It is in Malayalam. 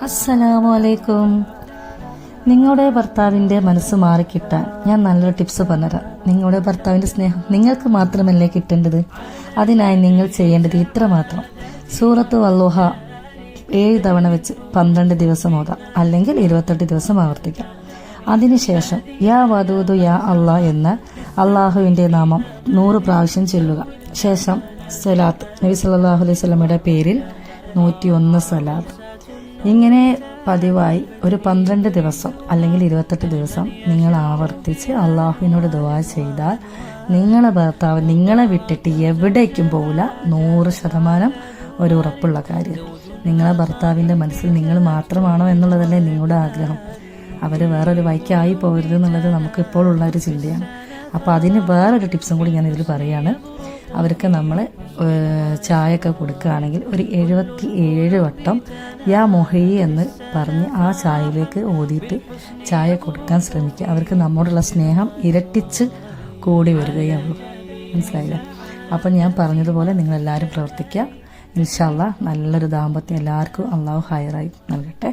അസ്സലാമു അലൈക്കും. നിങ്ങളുടെ ഭർത്താവിൻ്റെ മനസ്സ് മാറിക്കിട്ടാൻ ഞാൻ നല്ലൊരു ടിപ്സ് പറഞ്ഞുതരാം. നിങ്ങളുടെ ഭർത്താവിൻ്റെ സ്നേഹം നിങ്ങൾക്ക് മാത്രമല്ലേ കിട്ടേണ്ടത്. അതിനായി നിങ്ങൾ ചെയ്യേണ്ടത് ഇത്ര മാത്രം. സൂറത്ത് വല്ലുഹ 7 തവണ വെച്ച് 12 ദിവസം ഓതാം, അല്ലെങ്കിൽ 28 ദിവസം ആവർത്തിക്കാം. അതിനുശേഷം യാ വദൂദു യാ അള്ളാ എന്ന അള്ളാഹുവിൻ്റെ നാമം 100 പ്രാവശ്യം ചൊല്ലുക. ശേഷം സലാത്ത്, നബി സല്ലല്ലാഹു അലൈഹി വസല്ലമയുടെ പേരിൽ 101 സലാത്ത്. ഇങ്ങനെ പതിവായി ഒരു 12 ദിവസം അല്ലെങ്കിൽ 28 ദിവസം നിങ്ങൾ ആവർത്തിച്ച് അള്ളാഹുവിനോട് ദുആ ചെയ്താൽ നിങ്ങളെ ഭർത്താവ് നിങ്ങളെ വിട്ടിട്ട് എവിടേക്കും പോകില്ല. 100% ഒരു ഉറപ്പുള്ള കാര്യം. നിങ്ങളെ ഭർത്താവിൻ്റെ മനസ്സിൽ നിങ്ങൾ മാത്രമാണോ എന്നുള്ളതല്ലേ നിങ്ങളുടെ ആഗ്രഹം. അവർ വേറൊരു വഴിക്കായി പോകരുത് എന്നുള്ളത് നമുക്ക് ഇപ്പോഴുള്ള ഒരു ചിന്തയാണ്. അപ്പോൾ അതിന് വേറൊരു ടിപ്സും കൂടി ഞാൻ ഇതിൽ പറയുകയാണ്. അവർക്ക് നമ്മൾ ചായയൊക്കെ കൊടുക്കുകയാണെങ്കിൽ ഒരു 77 വട്ടം യാ മൊഹി എന്ന് പറഞ്ഞ് ആ ചായയിലേക്ക് ഓതിയിട്ട് ചായ കൊടുക്കാൻ ശ്രമിക്കുക. അവർക്ക് നമ്മോടുള്ള സ്നേഹം ഇരട്ടിച്ച് കൂടി വരികയുള്ളൂ. മനസ്സിലായില്ല? അപ്പം ഞാൻ പറഞ്ഞതുപോലെ നിങ്ങളെല്ലാവരും പ്രവർത്തിക്കുക. ഇൻഷാ അല്ലാഹ് നല്ലൊരു ദാമ്പത്യം എല്ലാവർക്കും അള്ളാഹു ഹൈറായി നൽകട്ടെ.